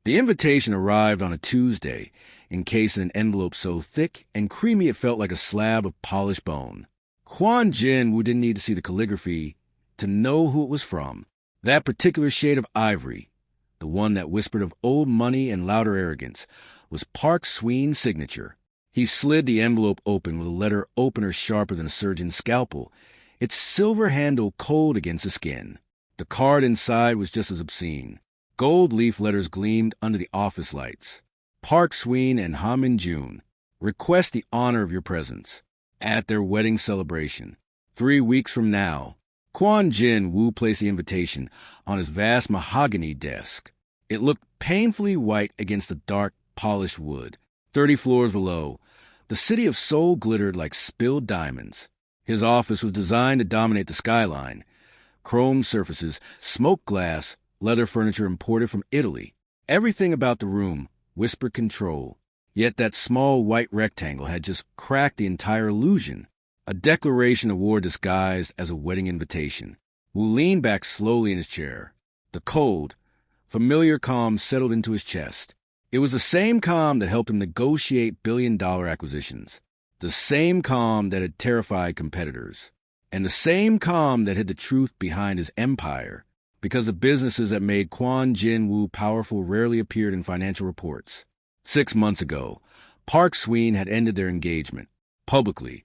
The invitation arrived on a Tuesday, encased in an envelope so thick and creamy it felt like a slab of polished bone. Kwon Jin-woo didn't need to see the calligraphy to know who it was from. That particular shade of ivory, the one that whispered of old money and louder arrogance, was Park Sween's signature. He slid the envelope open with a letter opener sharper than a surgeon's scalpel, its silver handle cold against the skin. The card inside was just as obscene. Gold leaf letters gleamed under the office lights. Park Sween and Ha Min-jun, request the honor of your presence at their wedding celebration 3 weeks from now. Kwon Jin-woo placed the invitation on his vast mahogany desk. It looked painfully white against the dark, polished wood. 30 floors below, the city of Seoul glittered like spilled diamonds. His office was designed to dominate the skyline. Chrome surfaces, smoked glass, leather furniture imported from Italy. Everything about the room whispered control. Yet that small white rectangle had just cracked the entire illusion. A declaration of war disguised as a wedding invitation. Wu leaned back slowly in his chair. The cold, familiar calm settled into his chest. It was the same calm that helped him negotiate billion-dollar acquisitions. The same calm that had terrified competitors. And the same calm that hid the truth behind his empire. Because the businesses that made Kwon Jin-woo powerful rarely appeared in financial reports. 6 months ago, Park Sween had ended their engagement. Publicly,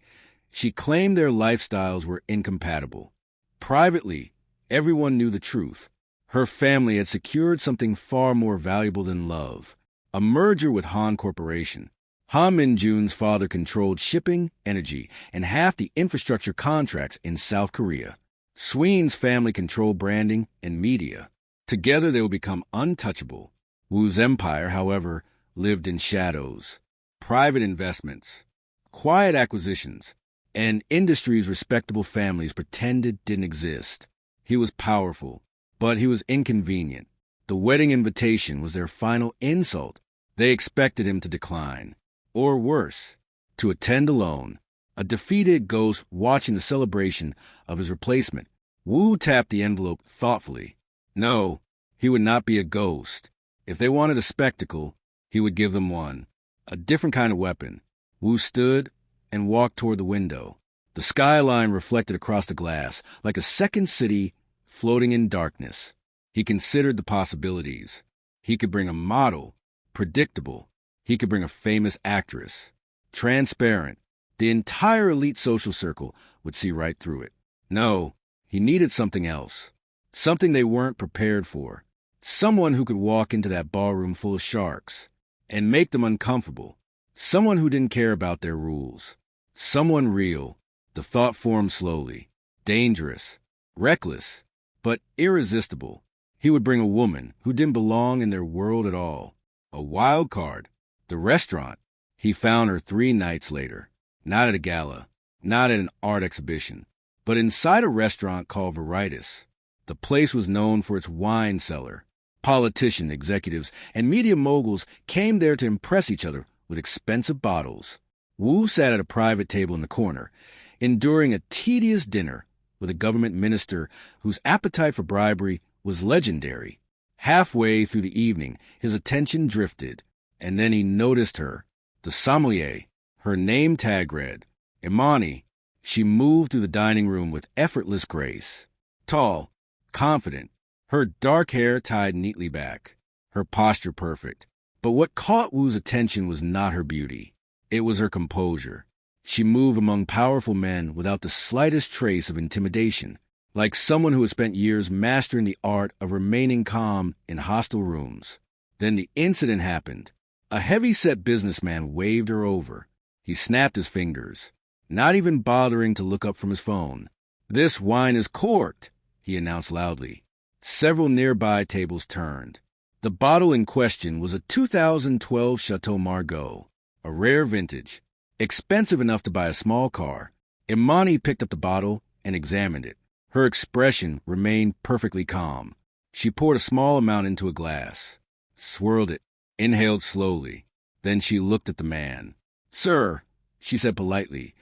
she claimed their lifestyles were incompatible. Privately, everyone knew the truth. Her family had secured something far more valuable than love. A merger with Han Corporation. Ha Min-jun's father controlled shipping, energy, and half the infrastructure contracts in South Korea. Sween's family controlled branding and media. Together they would become untouchable. Wu's empire, however, lived in shadows. Private investments, quiet acquisitions, and industries respectable families pretended didn't exist. He was powerful, but he was inconvenient. The wedding invitation was their final insult. They expected him to decline. Or worse, to attend alone. A defeated ghost watching the celebration of his replacement. Wu tapped the envelope thoughtfully. No, he would not be a ghost. If they wanted a spectacle, he would give them one. A different kind of weapon. Wu stood and walked toward the window. The skyline reflected across the glass, like a second city floating in darkness. He considered the possibilities. He could bring a model, predictable. He could bring a famous actress, transparent. The entire elite social circle would see right through it. No, he needed something else. Something they weren't prepared for. Someone who could walk into that ballroom full of sharks and make them uncomfortable. Someone who didn't care about their rules. Someone real. The thought formed slowly. Dangerous. Reckless. But irresistible. He would bring a woman who didn't belong in their world at all. A wild card. The restaurant. He found her 3 nights later. Not at a gala, not at an art exhibition, but inside a restaurant called Veritas. The place was known for its wine cellar. Politicians, executives, and media moguls came there to impress each other with expensive bottles. Wu sat at a private table in the corner, enduring a tedious dinner with a government minister whose appetite for bribery was legendary. Halfway through the evening, his attention drifted, and then he noticed her, the sommelier. Her name tag read, Imani. She moved through the dining room with effortless grace. Tall, confident, her dark hair tied neatly back, her posture perfect. But what caught Wu's attention was not her beauty. It was her composure. She moved among powerful men without the slightest trace of intimidation, like someone who had spent years mastering the art of remaining calm in hostile rooms. Then the incident happened. A heavy-set businessman waved her over. He snapped his fingers, not even bothering to look up from his phone. "This wine is corked," he announced loudly. Several nearby tables turned. The bottle in question was a 2012 Chateau Margaux, a rare vintage, expensive enough to buy a small car. Imani picked up the bottle and examined it. Her expression remained perfectly calm. She poured a small amount into a glass, swirled it, inhaled slowly. Then she looked at the man. "Sir," she said politely,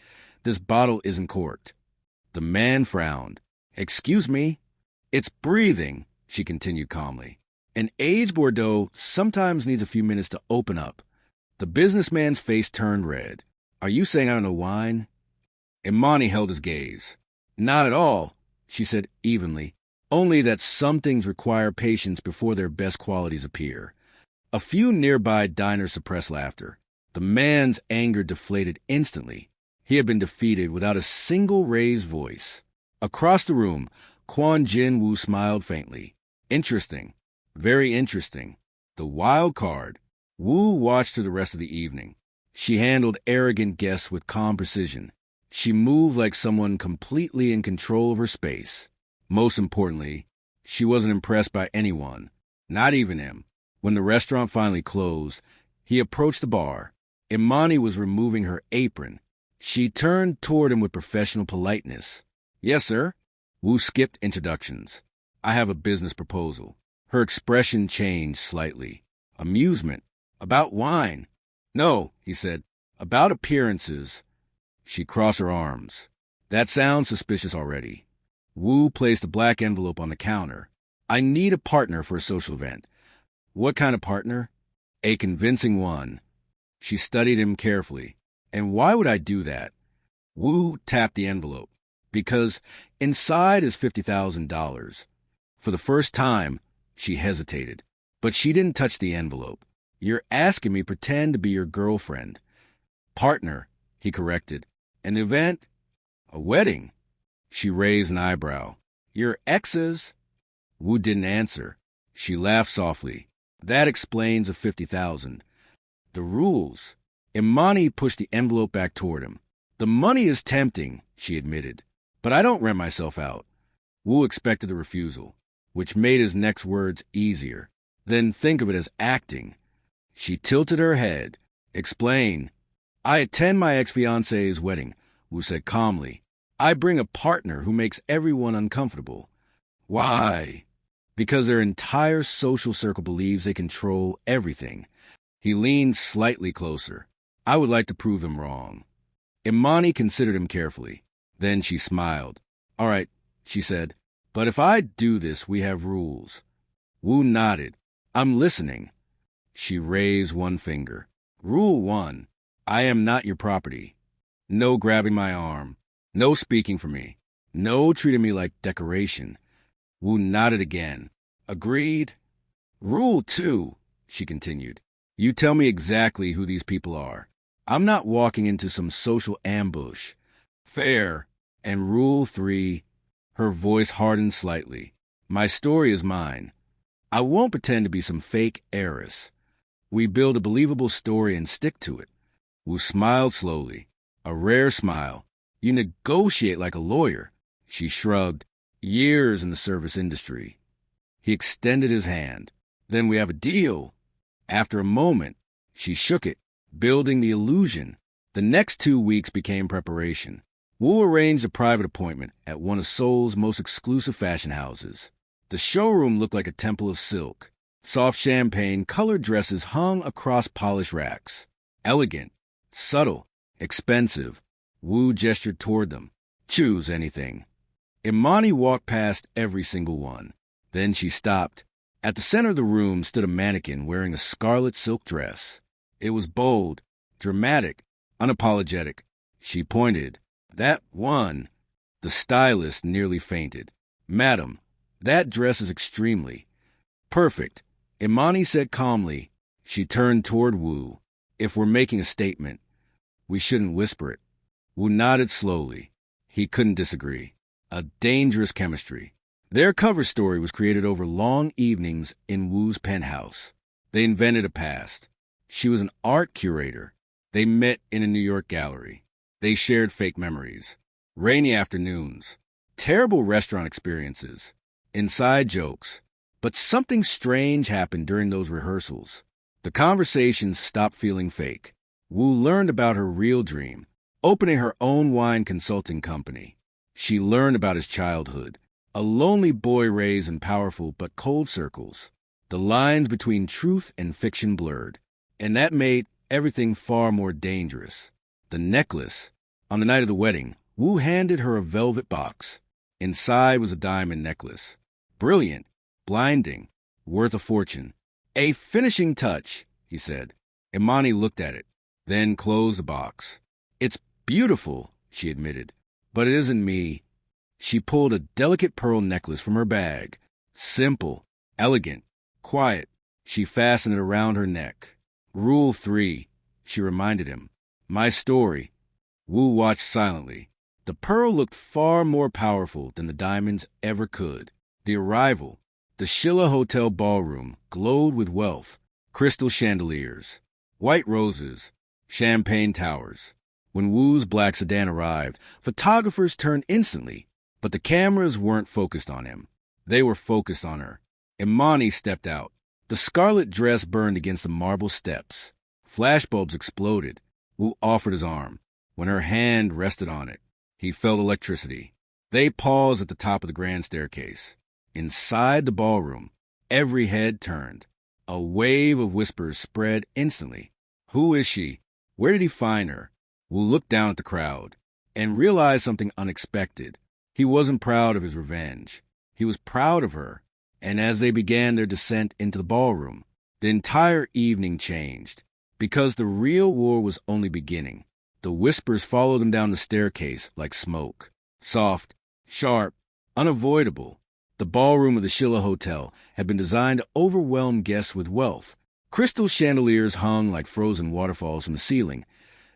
"this bottle isn't corked." The man frowned. "Excuse me?" "It's breathing," she continued calmly. An aged Bordeaux sometimes needs a few minutes to open up. The businessman's face turned red. Are you saying I don't know wine? Imani held his gaze. Not at all, she said evenly. Only that some things require patience before their best qualities appear. A few nearby diners suppressed laughter. The man's anger deflated instantly. He had been defeated without a single raised voice. Across the room, Kwon Jin-woo smiled faintly. Interesting. Very interesting. The wild card. Wu watched her the rest of the evening. She handled arrogant guests with calm precision. She moved like someone completely in control of her space. Most importantly, she wasn't impressed by anyone, not even him. When the restaurant finally closed, he approached the bar. Imani was removing her apron. She turned toward him with professional politeness. Yes, sir. Wu skipped introductions. I have a business proposal. Her expression changed slightly. Amusement. About wine. No, he said. About appearances. She crossed her arms. That sounds suspicious already. Wu placed a black envelope on the counter. I need a partner for a social event. What kind of partner? A convincing one. She studied him carefully. And why would I do that? Wu tapped the envelope. Because inside is $50,000. For the first time, she hesitated. But she didn't touch the envelope. You're asking me pretend to be your girlfriend. Partner, he corrected. An event? A wedding? She raised an eyebrow. Your exes? Wu didn't answer. She laughed softly. That explains the $50,000. The rules. Imani pushed the envelope back toward him. The money is tempting, she admitted. But I don't rent myself out. Wu expected a refusal, which made his next words easier. Then think of it as acting. She tilted her head. Explain. I attend my ex-fiancée's wedding, Wu said calmly. I bring a partner who makes everyone uncomfortable. Why? Because their entire social circle believes they control everything. He leaned slightly closer. I would like to prove them wrong. Imani considered him carefully. Then she smiled. All right, she said. But if I do this, we have rules. Wu nodded. I'm listening. She raised one finger. Rule 1. I am not your property. No grabbing my arm. No speaking for me. No treating me like decoration. Wu nodded again. Agreed? Rule 2, she continued. You tell me exactly who these people are. I'm not walking into some social ambush. Fair. And rule 3, her voice hardened slightly. My story is mine. I won't pretend to be some fake heiress. We build a believable story and stick to it. Wu smiled slowly. A rare smile. You negotiate like a lawyer. She shrugged. Years in the service industry. He extended his hand. Then we have a deal. After a moment, she shook it, building the illusion. The next 2 weeks became preparation. Wu arranged a private appointment at one of Seoul's most exclusive fashion houses. The showroom looked like a temple of silk. Soft champagne colored dresses hung across polished racks. Elegant, subtle, expensive. Wu gestured toward them. Choose anything. Imani walked past every single one. Then she stopped. At the center of the room stood a mannequin wearing a scarlet silk dress. It was bold, dramatic, unapologetic. She pointed. That one. The stylist nearly fainted. Madam, that dress is extremely perfect. Imani said calmly. She turned toward Wu. If we're making a statement, we shouldn't whisper it. Wu nodded slowly. He couldn't disagree. A dangerous chemistry. Their cover story was created over long evenings in Wu's penthouse. They invented a past. She was an art curator. They met in a New York gallery. They shared fake memories. Rainy afternoons. Terrible restaurant experiences. Inside jokes. But something strange happened during those rehearsals. The conversations stopped feeling fake. Wu learned about her real dream, opening her own wine consulting company. She learned about his childhood, a lonely boy raised in powerful but cold circles. The lines between truth and fiction blurred, and that made everything far more dangerous. The necklace. On the night of the wedding, Wu handed her a velvet box. Inside was a diamond necklace. Brilliant, blinding. worth a fortune. A finishing touch, he said. Imani looked at it, then closed the box. It's beautiful, she admitted, but it isn't me. She pulled a delicate pearl necklace from her bag. Simple, elegant, quiet. She fastened it around her neck. Rule 3, she reminded him. My story. Wu watched silently. The pearl looked far more powerful than the diamonds ever could. The arrival. The Shilla Hotel ballroom glowed with wealth, crystal chandeliers, white roses, champagne towers. When Wu's black sedan arrived, photographers turned instantly, but the cameras weren't focused on him. They were focused on her. Imani stepped out. The scarlet dress burned against the marble steps. Flashbulbs exploded. Wu offered his arm. When her hand rested on it, he felt electricity. They paused at the top of the grand staircase. Inside the ballroom, every head turned. A wave of whispers spread instantly. Who is she? Where did he find her? Wu looked down at the crowd and realized something unexpected. He wasn't proud of his revenge. He was proud of her. And as they began their descent into the ballroom, the entire evening changed. Because the real war was only beginning. The whispers followed them down the staircase like smoke. Soft, sharp, unavoidable. The ballroom of the Shilla Hotel had been designed to overwhelm guests with wealth. Crystal chandeliers hung like frozen waterfalls from the ceiling,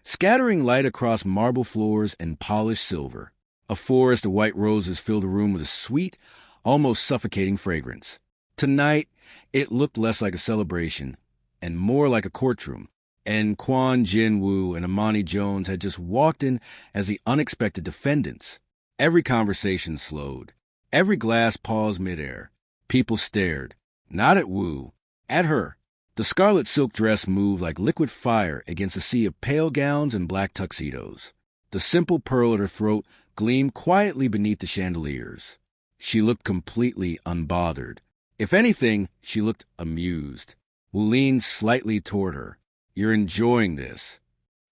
scattering light across marble floors and polished silver. A forest of white roses filled the room with a sweet, almost suffocating fragrance. Tonight, it looked less like a celebration and more like a courtroom. And Kwon Jin-woo and Imani Jones had just walked in as the unexpected defendants. Every conversation slowed. Every glass paused midair. People stared, not at Wu, at her. The scarlet silk dress moved like liquid fire against a sea of pale gowns and black tuxedos. The simple pearl at her throat gleamed quietly beneath the chandeliers. She looked completely unbothered. If anything, she looked amused. Wu leaned slightly toward her. You're enjoying this.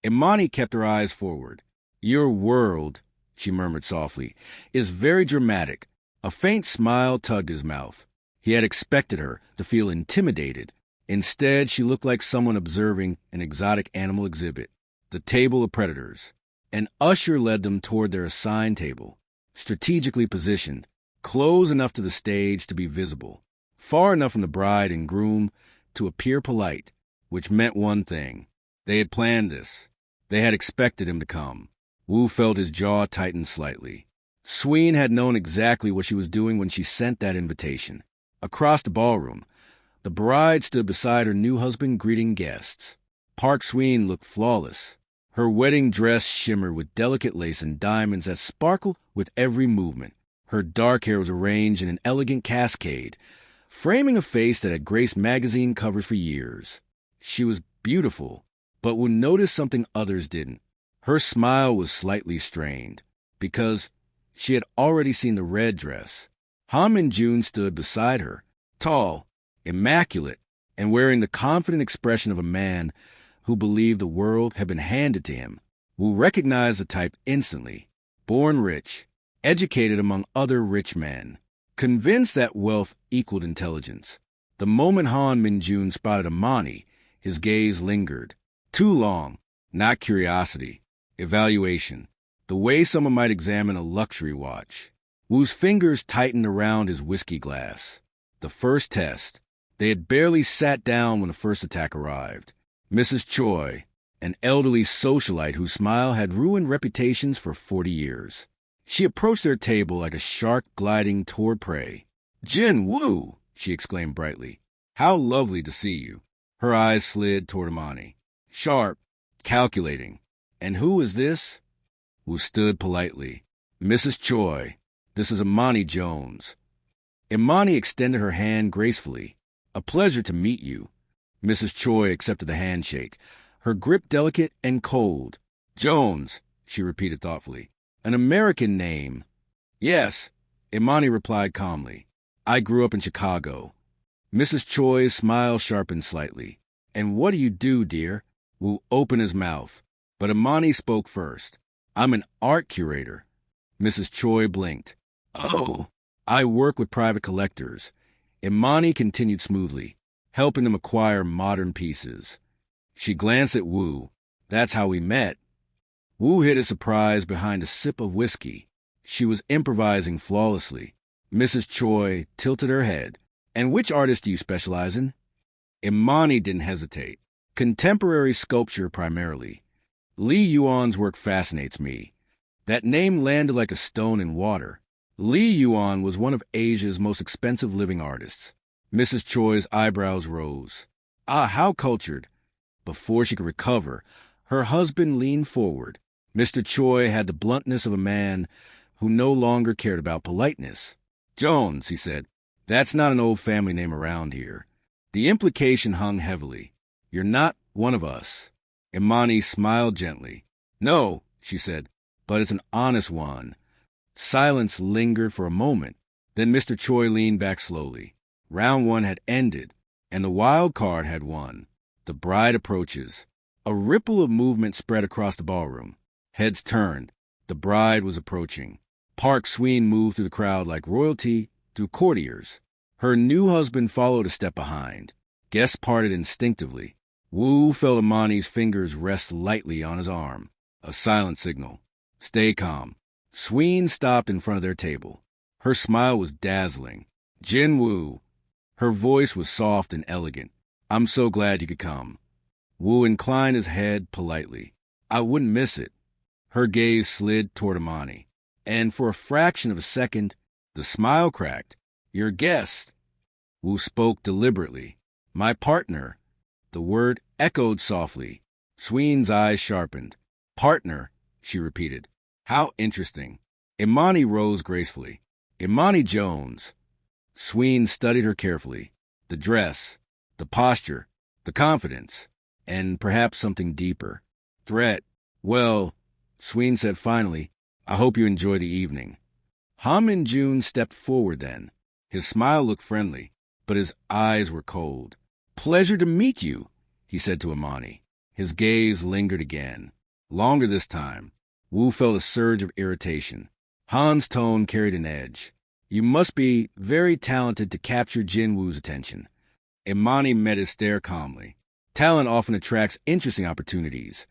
Imani kept her eyes forward. Your world, she murmured softly, is very dramatic. A faint smile tugged his mouth. He had expected her to feel intimidated. Instead, she looked like someone observing an exotic animal exhibit. The table of predators. An usher led them toward their assigned table, strategically positioned, close enough to the stage to be visible, far enough from the bride and groom to appear polite, which meant one thing. They had planned this. They had expected him to come. Wu felt his jaw tighten slightly. Sween had known exactly what she was doing when she sent that invitation. Across the ballroom, the bride stood beside her new husband greeting guests. Park Sween looked flawless. Her wedding dress shimmered with delicate lace and diamonds that sparkled with every movement. Her dark hair was arranged in an elegant cascade, framing a face that had graced magazine covers for years. She was beautiful, but would notice something others didn't. Her smile was slightly strained, because she had already seen the red dress. Han Min-jun stood beside her, tall, immaculate, and wearing the confident expression of a man who believed the world had been handed to him. Wu recognized the type instantly. Born rich, educated among other rich men, convinced that wealth equaled intelligence. The moment Han Min-jun spotted Imani, his gaze lingered. Too long. Not curiosity. Evaluation. The way someone might examine a luxury watch. Wu's fingers tightened around his whiskey glass. The first test. They had barely sat down when the first attack arrived. Mrs. Choi, an elderly socialite whose smile had ruined reputations for 40 years. She approached their table like a shark gliding toward prey. Jin-woo, she exclaimed brightly. How lovely to see you. Her eyes slid toward Imani. Sharp, calculating. And who is this? Wu stood politely. Mrs. Choi, this is Imani Jones. Imani extended her hand gracefully. A pleasure to meet you. Mrs. Choi accepted the handshake, her grip delicate and cold. Jones, she repeated thoughtfully. An American name. Yes, Imani replied calmly. I grew up in Chicago. Mrs. Choi's smile sharpened slightly. And what do you do, dear? Wu opened his mouth, but Imani spoke first. I'm an art curator. Mrs. Choi blinked. Oh, I work with private collectors. Imani continued smoothly, helping them acquire modern pieces. She glanced at Wu. That's how we met. Wu hid his surprise behind a sip of whiskey. She was improvising flawlessly. Mrs. Choi tilted her head. And which artist do you specialize in? Imani didn't hesitate. Contemporary sculpture primarily. Lee Yuan's work fascinates me. That name landed like a stone in water. Lee Yuan was one of Asia's most expensive living artists. Mrs. Choi's eyebrows rose. Ah, how cultured. Before she could recover, her husband leaned forward. Mr. Choi had the bluntness of a man who no longer cared about politeness. Jones, he said, that's not an old family name around here. The implication hung heavily. You're not one of us. Imani smiled gently. No, she said, but it's an honest one. Silence lingered for a moment. Then Mr. Choi leaned back slowly. Round one had ended, and the wild card had won. The bride approaches. A ripple of movement spread across the ballroom. Heads turned. The bride was approaching. Park Sween moved through the crowd like royalty through courtiers. Her new husband followed a step behind. Guests parted instinctively. Wu felt Imani's fingers rest lightly on his arm. A silent signal. Stay calm. Sween stopped in front of their table. Her smile was dazzling. Jin Wu. Her voice was soft and elegant. I'm so glad you could come. Wu inclined his head politely. I wouldn't miss it. Her gaze slid toward Imani. And for a fraction of a second, the smile cracked. Your guest. Wu spoke deliberately. My partner. The word echoed softly. Sween's eyes sharpened. Partner, she repeated. How interesting. Imani rose gracefully. Imani Jones. Sween studied her carefully. The dress, the posture, the confidence, and perhaps something deeper. Threat. Well, Sween said finally, I hope you enjoy the evening. Ha Min-jun stepped forward then. His smile looked friendly, but his eyes were cold. Pleasure to meet you, he said to Imani. His gaze lingered again. Longer this time. Wu felt a surge of irritation. Han's tone carried an edge. You must be very talented to capture Jin Wu's attention. Imani met his stare calmly. Talent often attracts interesting opportunities.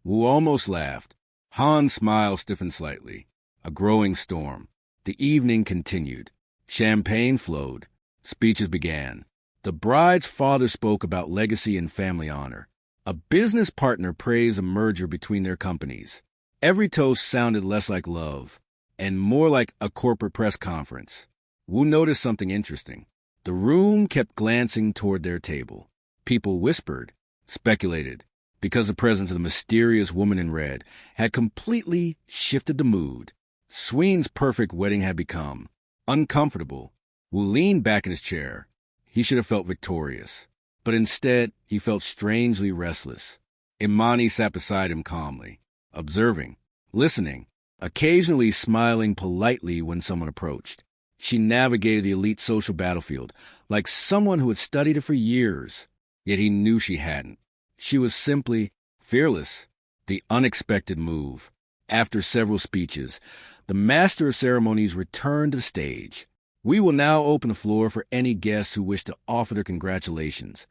Wu almost laughed. Han's smile stiffened slightly. A growing storm. The evening continued. Champagne flowed. Speeches began. The bride's father spoke about legacy and family honor. A business partner praised a merger between their companies. Every toast sounded less like love and more like a corporate press conference. Wu noticed something interesting. The room kept glancing toward their table. People whispered, speculated, because the presence of the mysterious woman in red had completely shifted the mood. Sween's perfect wedding had become uncomfortable. Wu leaned back in his chair. He should have felt victorious, but instead he felt strangely restless. Imani sat beside him calmly, observing, listening, occasionally smiling politely when someone approached. She navigated the elite social battlefield like someone who had studied it for years, yet he knew she hadn't. She was simply fearless. The unexpected move. After several speeches, the master of ceremonies returned to the stage. We will now open the floor for any guests who wish to offer their congratulations.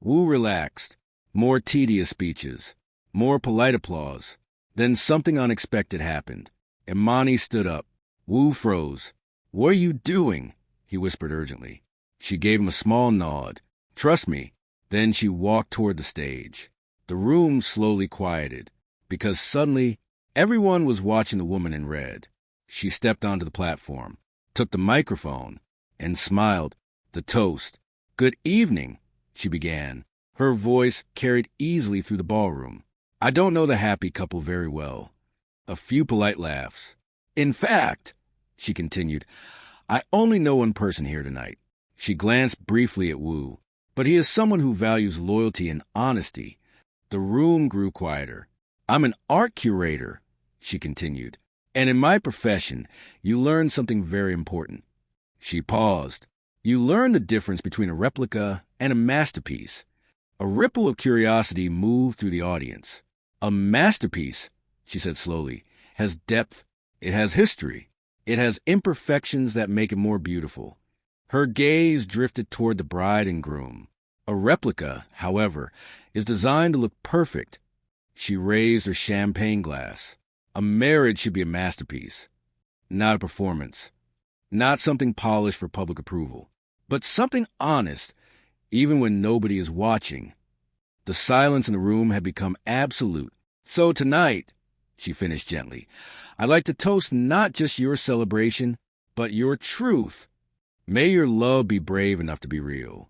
Wu relaxed. More tedious speeches. More polite applause. Then something unexpected happened. Imani stood up. Wu froze. What are you doing? He whispered urgently. She gave him a small nod. Trust me. Then she walked toward the stage. The room slowly quieted, because suddenly everyone was watching the woman in red. She stepped onto the platform, took the microphone, and smiled. The toast. Good evening, she began. Her voice carried easily through the ballroom. I don't know the happy couple very well. A few polite laughs. In fact, she continued, I only know one person here tonight. She glanced briefly at Wu, but he is someone who values loyalty and honesty. The room grew quieter. I'm an art curator, she continued, and in my profession, you learn something very important. She paused. You learn the difference between a replica and a masterpiece. A ripple of curiosity moved through the audience. A masterpiece, she said slowly, has depth. It has history. It has imperfections that make it more beautiful. Her gaze drifted toward the bride and groom. A replica, however, is designed to look perfect. She raised her champagne glass. A marriage should be a masterpiece, not a performance. Not something polished for public approval, but something honest, even when nobody is watching. The silence in the room had become absolute. So tonight, she finished gently, I'd like to toast not just your celebration, but your truth. May your love be brave enough to be real.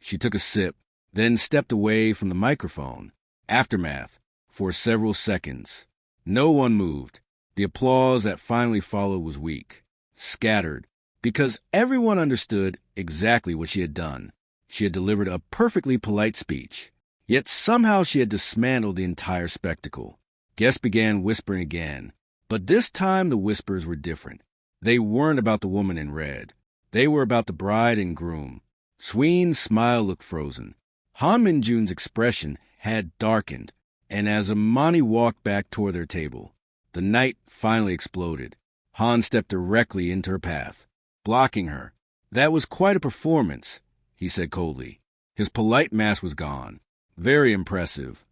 She took a sip, then stepped away from the microphone. Aftermath, for several seconds. No one moved. The applause that finally followed was weak, scattered, because everyone understood exactly what she had done. She had delivered a perfectly polite speech, yet somehow she had dismantled the entire spectacle. Guests began whispering again, but this time the whispers were different. They weren't about the woman in red. They were about the bride and groom. Sween's smile looked frozen. Han Min-jun's expression had darkened, and as Imani walked back toward their table, the night finally exploded. Han stepped directly into her path, blocking her. That was quite a performance, he said coldly. His polite mask was gone. Very impressive.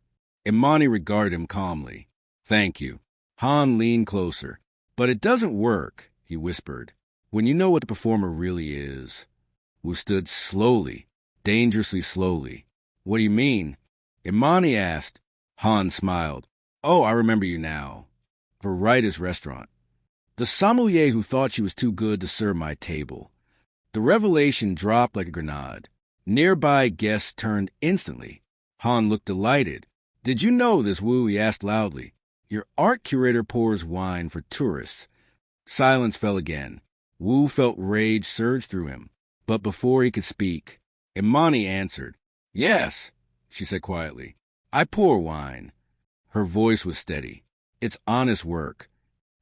Imani regarded him calmly. Thank you. Han leaned closer. But it doesn't work, he whispered, when you know what the performer really is. Wu stood slowly, dangerously slowly. What do you mean? Imani asked. Han smiled. Oh, I remember you now. Varitas restaurant. The sommelier who thought she was too good to serve my table. The revelation dropped like a grenade. Nearby guests turned instantly. Han looked delighted. Did you know this, Wu? He asked loudly. Your art curator pours wine for tourists. Silence fell again. Wu felt rage surge through him. But before he could speak, Imani answered. Yes, she said quietly. I pour wine. Her voice was steady. It's honest work.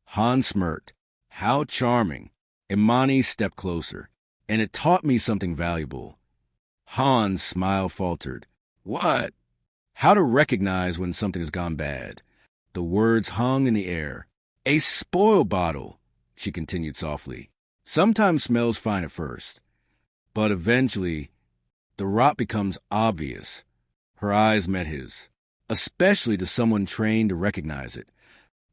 Han smirked. How charming. Imani stepped closer. And it taught me something valuable. Han's smile faltered. What? How to recognize when something has gone bad. The words hung in the air. A spoil bottle, she continued softly. Sometimes smells fine at first, but eventually the rot becomes obvious. Her eyes met his, especially to someone trained to recognize it.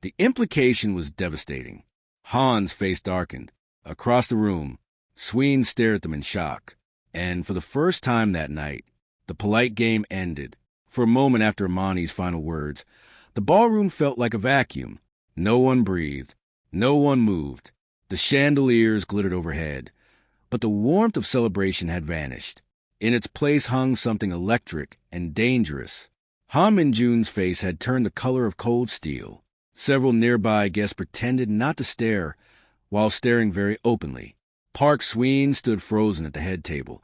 The implication was devastating. Han's face darkened. Across the room, Sween stared at them in shock. And for the first time that night, the polite game ended. For a moment after Imani's final words, the ballroom felt like a vacuum. No one breathed. No one moved. The chandeliers glittered overhead. But the warmth of celebration had vanished. In its place hung something electric and dangerous. Han Min-jun's face had turned the color of cold steel. Several nearby guests pretended not to stare, while staring very openly. Park Sween stood frozen at the head table,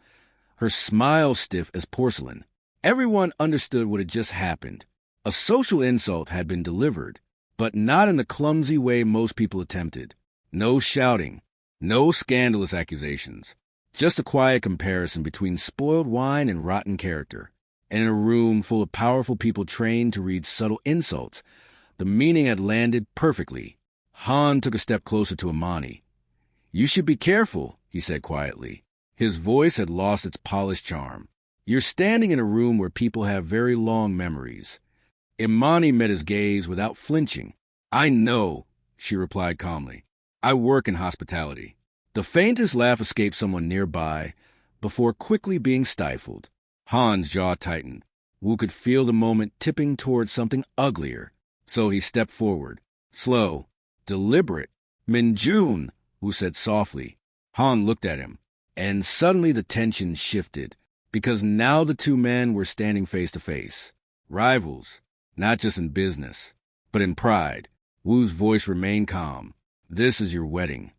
her smile stiff as porcelain. Everyone understood what had just happened. A social insult had been delivered, but not in the clumsy way most people attempted. No shouting, no scandalous accusations, just a quiet comparison between spoiled wine and rotten character. And in a room full of powerful people trained to read subtle insults, the meaning had landed perfectly. Han took a step closer to Imani. You should be careful, he said quietly. His voice had lost its polished charm. You're standing in a room where people have very long memories. Imani met his gaze without flinching. I know, she replied calmly. I work in hospitality. The faintest laugh escaped someone nearby before quickly being stifled. Han's jaw tightened. Wu could feel the moment tipping towards something uglier. So he stepped forward. Slow, deliberate. Min-jun, Wu said softly. Han looked at him, and suddenly the tension shifted, because now the two men were standing face to face. Rivals, not just in business, but in pride. Wu's voice remained calm. This is your wedding.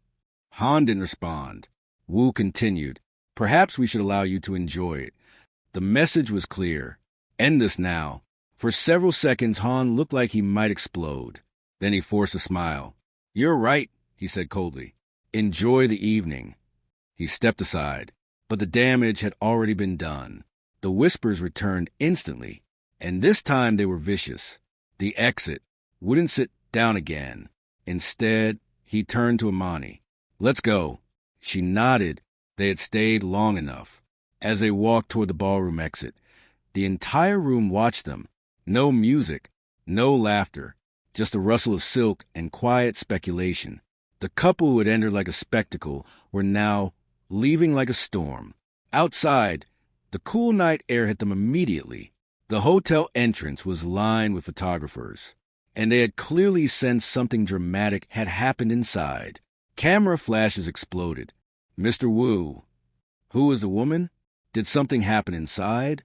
Han didn't respond. Wu continued. Perhaps we should allow you to enjoy it. The message was clear. End this now. For several seconds, Han looked like he might explode. Then he forced a smile. You're right, he said coldly. Enjoy the evening. He stepped aside, but the damage had already been done. The whispers returned instantly, and this time they were vicious. The exit wouldn't sit down again. Instead, he turned to Imani. Let's go. She nodded, They had stayed long enough. As they walked toward the ballroom exit, the entire room watched them. No music, no laughter, just a rustle of silk and quiet speculation. The couple who had entered like a spectacle were now leaving like a storm. Outside, the cool night air hit them immediately. The hotel entrance was lined with photographers, and they had clearly sensed something dramatic had happened inside. Camera flashes exploded. Mr. Wu. Who was the woman? Did something happen inside?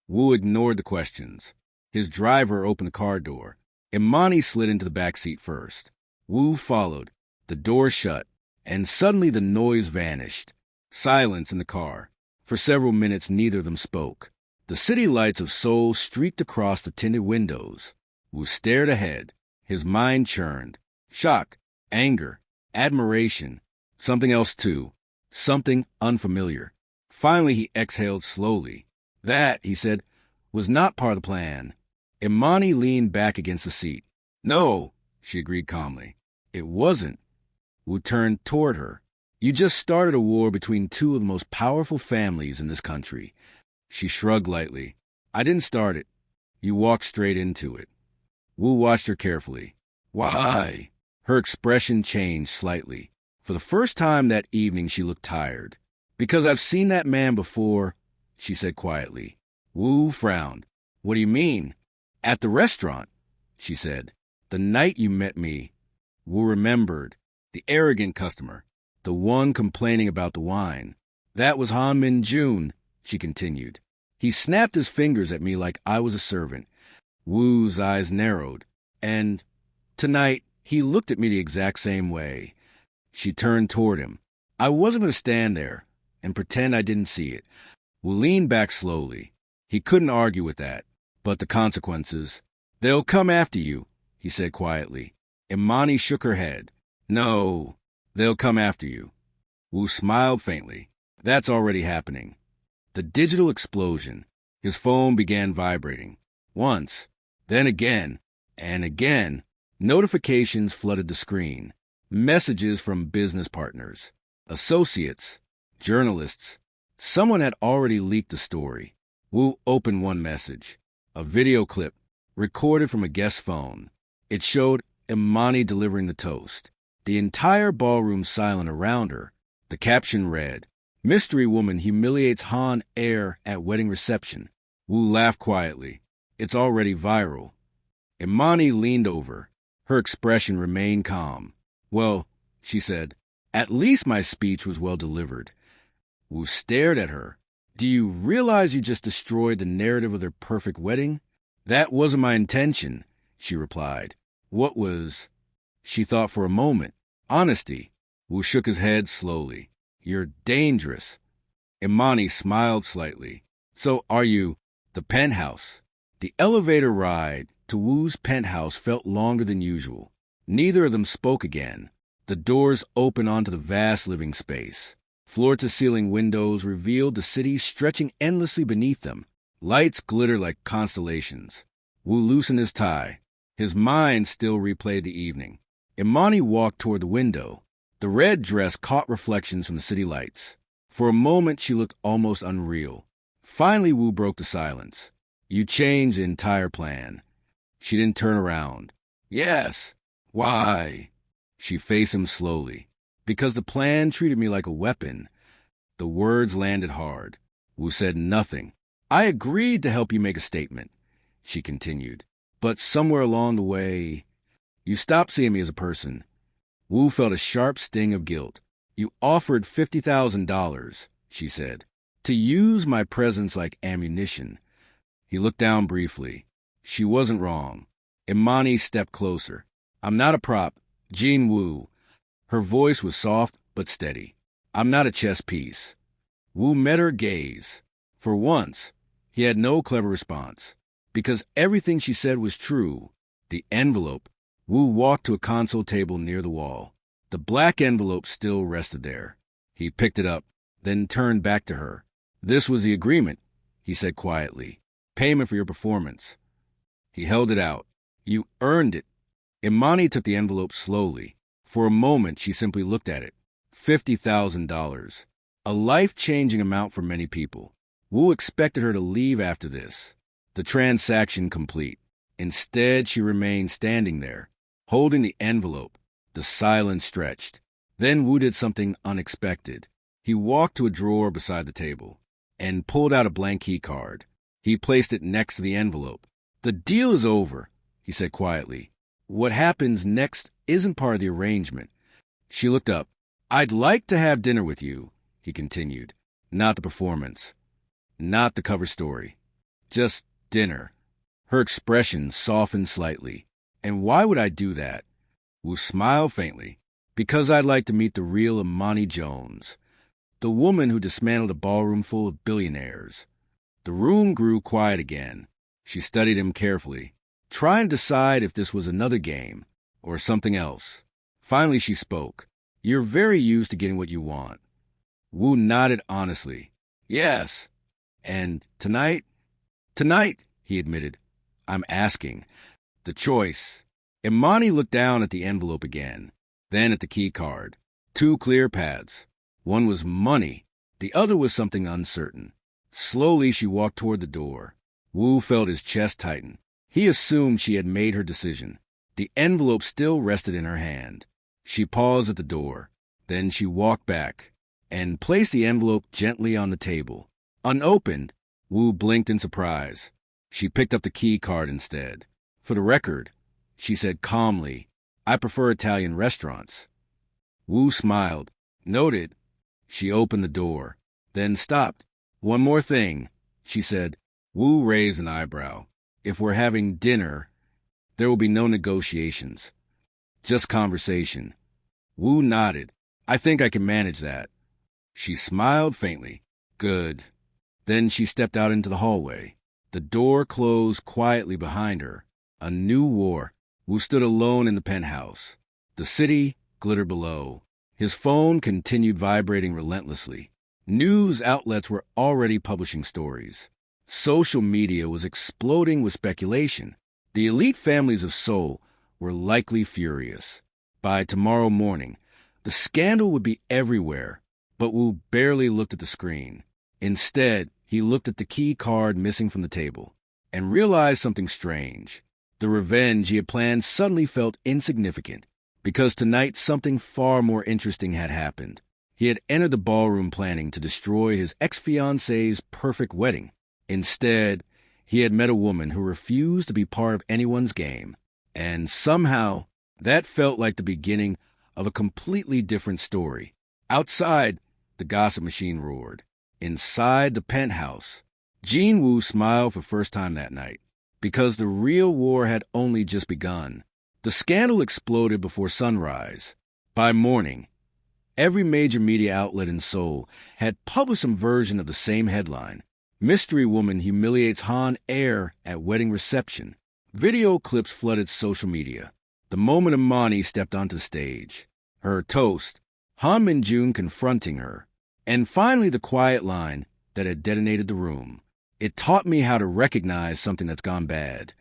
Wu ignored the questions. His driver opened the car door. Imani slid into the back seat first. Wu followed. The door shut, and suddenly the noise vanished. Silence in the car. For several minutes, neither of them spoke. The city lights of Seoul streaked across the tinted windows. Wu stared ahead. His mind churned. Shock, anger, admiration. Something else, too. Something unfamiliar. Finally, he exhaled slowly. That, he said, was not part of the plan. Imani leaned back against the seat. No, she agreed calmly. It wasn't. Wu turned toward her. You just started a war between two of the most powerful families in this country. She shrugged lightly. I didn't start it. You walked straight into it. Wu watched her carefully. Why? Her expression changed slightly. For the first time that evening, she looked tired. Because I've seen that man before, she said quietly. Wu frowned. What do you mean? At the restaurant, she said. The night you met me. Wu remembered. The arrogant customer. The one complaining about the wine. That was Han Min-jun, she continued. He snapped his fingers at me like I was a servant. Wu's eyes narrowed. And tonight, he looked at me the exact same way. She turned toward him. I wasn't going to stand there and pretend I didn't see it. Wu leaned back slowly. He couldn't argue with that. But the consequences. They'll come after you, he said quietly. Imani shook her head. No, they'll come after you. Wu smiled faintly. That's already happening. The digital explosion. His phone began vibrating. Once, then again, and again. Notifications flooded the screen. Messages from business partners, associates, journalists. Someone had already leaked the story. Wu opened one message. A video clip, recorded from a guest phone. It showed Imani delivering the toast. The entire ballroom silent around her. The caption read, Mystery woman humiliates Han heir at wedding reception. Wu laughed quietly. It's already viral. Imani leaned over. Her expression remained calm. Well, she said, at least my speech was well delivered. Wu stared at her. Do you realize you just destroyed the narrative of their perfect wedding? That wasn't my intention, she replied. What was? She thought for a moment. Honesty. Wu shook his head slowly. You're dangerous. Imani smiled slightly. So are you? The penthouse. The elevator ride to Wu's penthouse felt longer than usual. Neither of them spoke again. The doors opened onto the vast living space. Floor-to-ceiling windows revealed the city stretching endlessly beneath them. Lights glittered like constellations. Wu loosened his tie. His mind still replayed the evening. Imani walked toward the window. The red dress caught reflections from the city lights. For a moment, she looked almost unreal. Finally, Wu broke the silence. You changed the entire plan. She didn't turn around. Yes. Why? She faced him slowly. Because the plan treated me like a weapon. The words landed hard. Wu said nothing. I agreed to help you make a statement, she continued. But somewhere along the way, you stopped seeing me as a person. Wu felt a sharp sting of guilt. You offered $50,000, she said, to use my presence like ammunition. He looked down briefly. She wasn't wrong. Imani stepped closer. I'm not a prop. Jean Wu. Her voice was soft but steady. I'm not a chess piece. Wu met her gaze. For once, he had no clever response. Because everything she said was true. The envelope. Wu walked to a console table near the wall. The black envelope still rested there. He picked it up, then turned back to her. This was the agreement, he said quietly. Payment for your performance. He held it out. You earned it. Imani took the envelope slowly. For a moment, she simply looked at it. $50,000. A life-changing amount for many people. Wu expected her to leave after this, the transaction complete. Instead, she remained standing there, holding the envelope, the silence stretched. Then Wu did something unexpected. He walked to a drawer beside the table and pulled out a blank key card. He placed it next to the envelope. "The deal is over," he said quietly. "What happens next isn't part of the arrangement." She looked up. "I'd like to have dinner with you," he continued. "Not the performance. Not the cover story. Just dinner." Her expression softened slightly. "And why would I do that?" Wu smiled faintly. "Because I'd like to meet the real Imani Jones, the woman who dismantled a ballroom full of billionaires." The room grew quiet again. She studied him carefully, trying to decide if this was another game or something else. Finally she spoke. "You're very used to getting what you want." Wu nodded honestly. "Yes. And tonight?" "Tonight," he admitted. "I'm asking. The choice." Imani looked down at the envelope again, then at the key card. Two clear paths. One was money. The other was something uncertain. Slowly she walked toward the door. Wu felt his chest tighten. He assumed she had made her decision. The envelope still rested in her hand. She paused at the door. Then she walked back and placed the envelope gently on the table. Unopened, Wu blinked in surprise. She picked up the key card instead. "For the record," she said calmly, "I prefer Italian restaurants." Wu smiled. "Noted." She opened the door, then stopped. "One more thing," she said. Wu raised an eyebrow. "If we're having dinner, there will be no negotiations. Just conversation." Wu nodded. "I think I can manage that." She smiled faintly. "Good." Then she stepped out into the hallway. The door closed quietly behind her. A new war. Wu stood alone in the penthouse. The city glittered below. His phone continued vibrating relentlessly. News outlets were already publishing stories. Social media was exploding with speculation. The elite families of Seoul were likely furious. By tomorrow morning, the scandal would be everywhere, but Wu barely looked at the screen. Instead, he looked at the key card missing from the table and realized something strange. The revenge he had planned suddenly felt insignificant, because tonight something far more interesting had happened. He had entered the ballroom planning to destroy his ex-fiancée's perfect wedding. Instead, he had met a woman who refused to be part of anyone's game, and somehow that felt like the beginning of a completely different story. Outside, the gossip machine roared. Inside the penthouse, Jean Wu smiled for the first time that night, because the real war had only just begun. The scandal exploded before sunrise. By morning, every major media outlet in Seoul had published some version of the same headline. "Mystery woman humiliates Han heir at wedding reception." Video clips flooded social media. The moment Imani stepped onto the stage, her toast, Han Min-jun confronting her, and finally the quiet line that had detonated the room. "It taught me how to recognize something that's gone bad."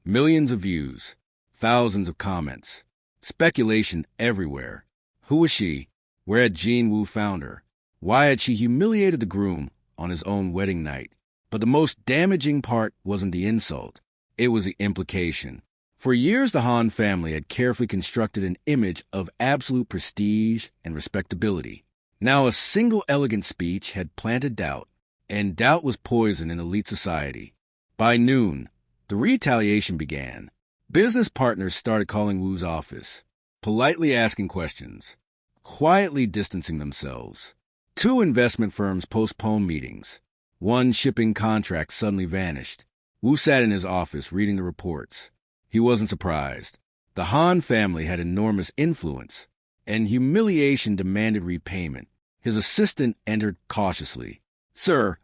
Millions of views, thousands of comments, speculation everywhere. Who was she? Where had Jean Wu found her? Why had she humiliated the groom on his own wedding night? But the most damaging part wasn't the insult. It was the implication. For years, the Han family had carefully constructed an image of absolute prestige and respectability. Now a single elegant speech had planted doubt, and doubt was poison in elite society. By noon, the retaliation began. Business partners started calling Wu's office, politely asking questions, quietly distancing themselves. Two investment firms postponed meetings. One shipping contract suddenly vanished. Wu sat in his office reading the reports. He wasn't surprised. The Han family had enormous influence, and humiliation demanded repayment. His assistant entered cautiously. "Sir,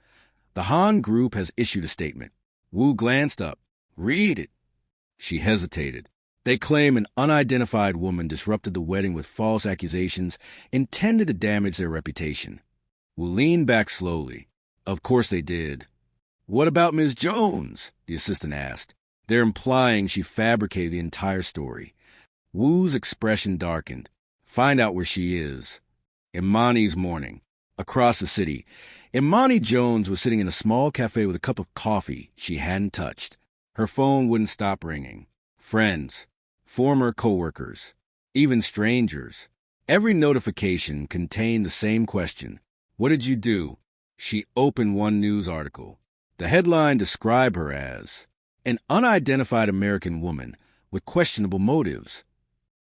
the Han Group has issued a statement." Wu glanced up. "Read it." She hesitated. "They claim an unidentified woman disrupted the wedding with false accusations intended to damage their reputation." Wu leaned back slowly. "Of course they did." "What about Ms. Jones?" the assistant asked. "They're implying she fabricated the entire story." Wu's expression darkened. "Find out where she is." Imani's mourning. Across the city, Imani Jones was sitting in a small cafe with a cup of coffee she hadn't touched. Her phone wouldn't stop ringing. Friends, former coworkers, even strangers. Every notification contained the same question. What did you do? She opened one news article. The headline described her as an unidentified American woman with questionable motives.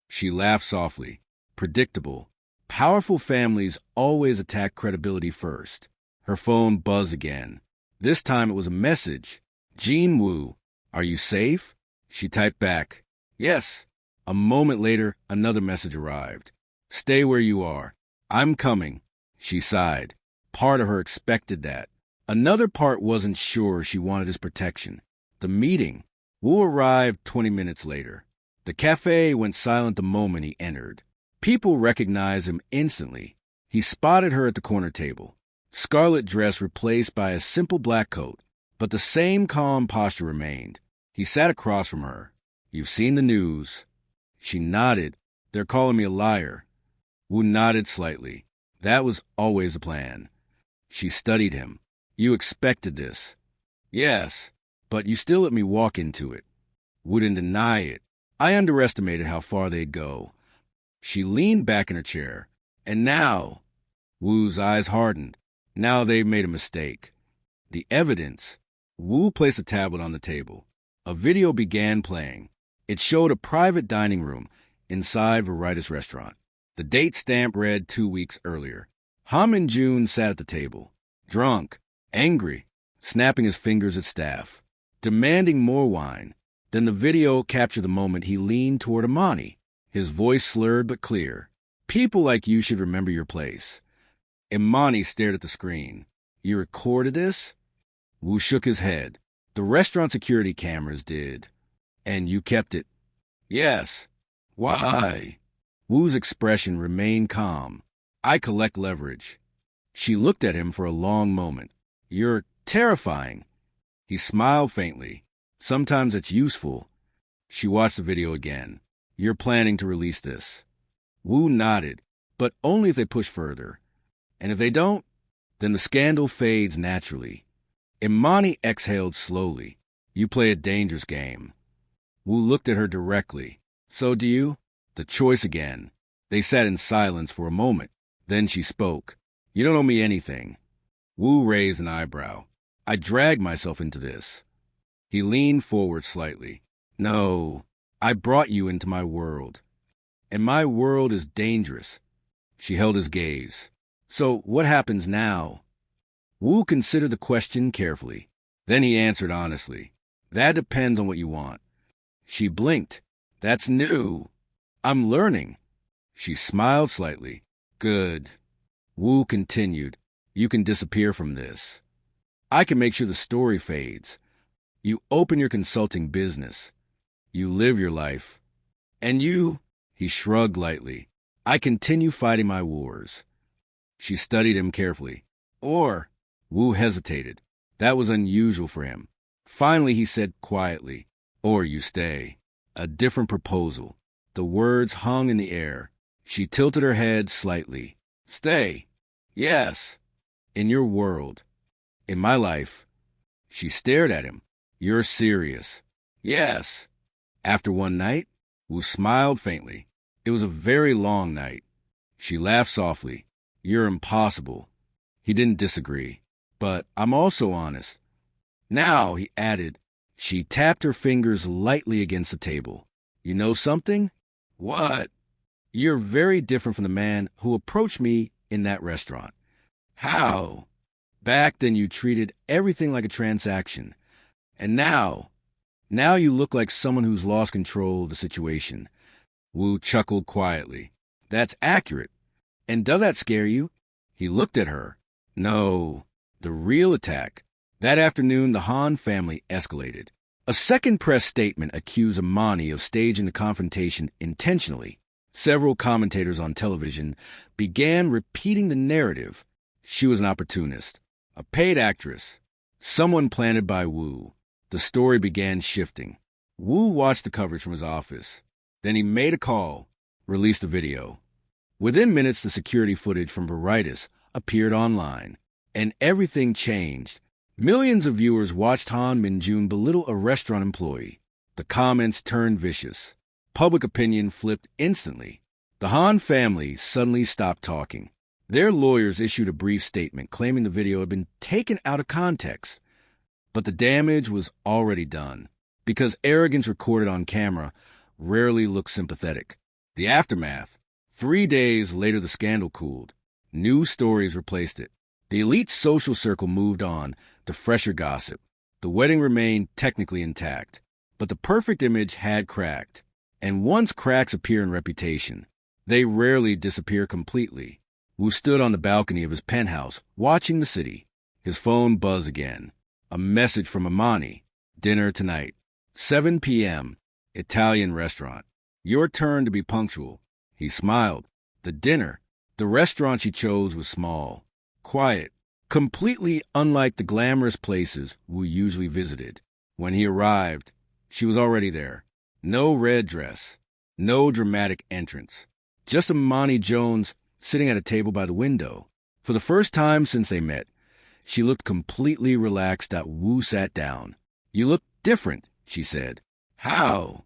She laughed softly. Predictable. Powerful families always attack credibility first. Her phone buzzed again. This time it was a message. Jean Woo, are you safe? She typed back, yes. A moment later, another message arrived. Stay where you are. I'm coming. She sighed. Part of her expected that. Another part wasn't sure she wanted his protection. The meeting. Woo arrived 20 minutes later. The cafe went silent the moment he entered. People recognized him instantly. He spotted her at the corner table. Scarlet dress replaced by a simple black coat, but the same calm posture remained. He sat across from her. You've seen the news. She nodded. They're calling me a liar. Woo nodded slightly. That was always the plan. She studied him. You expected this. Yes, but you still let me walk into it. Wouldn't deny it. I underestimated how far they'd go. She leaned back in her chair. And now, Woo's eyes hardened. Now they've made a mistake. The evidence. Woo placed a tablet on the table. A video began playing. It showed a private dining room inside Veritas restaurant. The date stamp read 2 weeks earlier. Ham and June sat at the table, drunk, angry, snapping his fingers at staff, demanding more wine. Then the video captured the moment he leaned toward Imani, his voice slurred but clear. People like you should remember your place. Imani stared at the screen. You recorded this? Woo shook his head. The restaurant security cameras did. And you kept it? Yes. Why? Woo's expression remained calm. I collect leverage. She looked at him for a long moment. You're terrifying. He smiled faintly. Sometimes it's useful. She watched the video again. You're planning to release this. Woo nodded, but only if they push further. And if they don't, then the scandal fades naturally. Imani exhaled slowly. You play a dangerous game. Woo looked at her directly. So do you? The choice again. They sat in silence for a moment. Then she spoke. You don't owe me anything. Woo raised an eyebrow. I dragged myself into this. He leaned forward slightly. No, I brought you into my world. And my world is dangerous. She held his gaze. So what happens now? Woo considered the question carefully. Then he answered honestly. That depends on what you want. She blinked. That's new. I'm learning. She smiled slightly. Good. Woo continued. You can disappear from this. I can make sure the story fades. You open your consulting business. You live your life. And you, he shrugged lightly. I continue fighting my wars. She studied him carefully. Or, Woo hesitated. That was unusual for him. Finally, he said quietly, or you stay. A different proposal. The words hung in the air. She tilted her head slightly. Stay. Yes. In your world. In my life. She stared at him. You're serious. Yes. After one night, Woo smiled faintly. It was a very long night. She laughed softly. You're impossible. He didn't disagree. But I'm also honest. Now, he added. She tapped her fingers lightly against the table. You know something? What? You're very different from the man who approached me in that restaurant. How? Back then you treated everything like a transaction. And now you look like someone who's lost control of the situation. Woo chuckled quietly. That's accurate. And does that scare you? He looked at her. No, the real attack. That afternoon, the Han family escalated. A second press statement accused Imani of staging the confrontation intentionally. Several commentators on television began repeating the narrative. She was an opportunist, a paid actress, someone planted by Woo. The story began shifting. Woo watched the coverage from his office. Then he made a call, released a video. Within minutes, the security footage from Veritas appeared online, and everything changed. Millions of viewers watched Han Min-jun belittle a restaurant employee. The comments turned vicious. Public opinion flipped instantly. The Han family suddenly stopped talking. Their lawyers issued a brief statement claiming the video had been taken out of context. But the damage was already done, because arrogance recorded on camera rarely looks sympathetic. The aftermath. 3 days later, the scandal cooled. New stories replaced it. The elite social circle moved on to fresher gossip. The wedding remained technically intact, but the perfect image had cracked. And once cracks appear in reputation, they rarely disappear completely. Wu stood on the balcony of his penthouse, watching the city. His phone buzzed again. A message from Amani. Dinner tonight. 7 p.m. Italian restaurant. Your turn to be punctual. He smiled. The dinner. The restaurant she chose was small, quiet, completely unlike the glamorous places Wu usually visited. When he arrived, she was already there. No red dress. No dramatic entrance. Just Amani Jones sitting at a table by the window. For the first time since they met, she looked completely relaxed as Wu sat down. You look different, she said. How?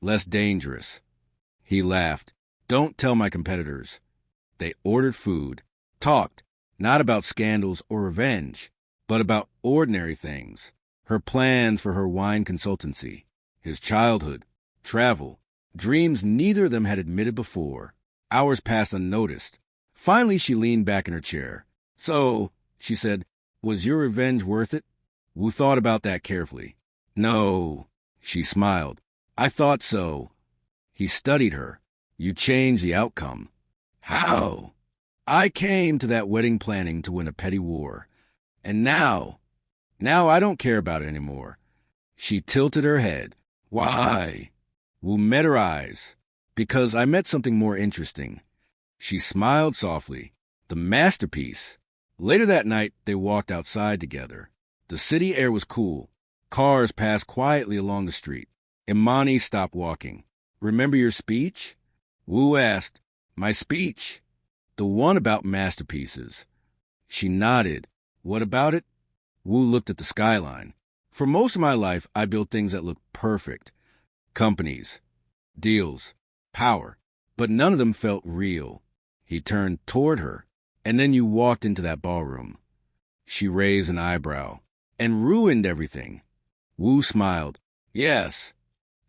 Less dangerous. He laughed. Don't tell my competitors. They ordered food, talked, not about scandals or revenge, but about ordinary things. Her plans for her wine consultancy, his childhood, travel, dreams neither of them had admitted before. Hours passed unnoticed. Finally, she leaned back in her chair. So, she said, was your revenge worth it? Wu thought about that carefully. No, she smiled. I thought so. He studied her. You changed the outcome. How? I came to that wedding planning to win a petty war. And now I don't care about it anymore. She tilted her head. Why? Wu met her eyes. Because I met something more interesting. She smiled softly. The masterpiece. Later that night, they walked outside together. The city air was cool. Cars passed quietly along the street. Imani stopped walking. Remember your speech? Wu asked. My speech? The one about masterpieces. She nodded. What about it? Wu looked at the skyline. For most of my life, I built things that looked perfect. Companies, deals, power. But none of them felt real. He turned toward her. And then you walked into that ballroom. She raised an eyebrow. And ruined everything. Wu smiled. Yes.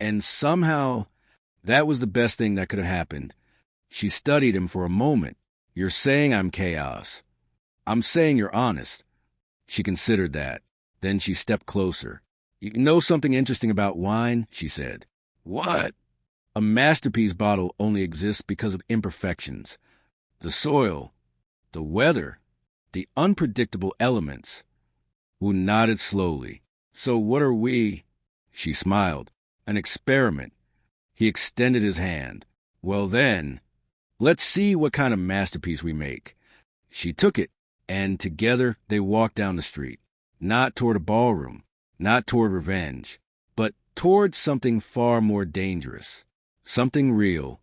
And somehow, that was the best thing that could have happened. She studied him for a moment. You're saying I'm chaos. I'm saying you're honest. She considered that. Then she stepped closer. You know something interesting about wine? She said. What? A masterpiece bottle only exists because of imperfections. The soil, the weather, the unpredictable elements. Wu nodded slowly. So what are we? She smiled. An experiment. He extended his hand. Well then, let's see what kind of masterpiece we make. She took it, and together they walked down the street. Not toward a ballroom, not toward revenge, but toward something far more dangerous. Something real.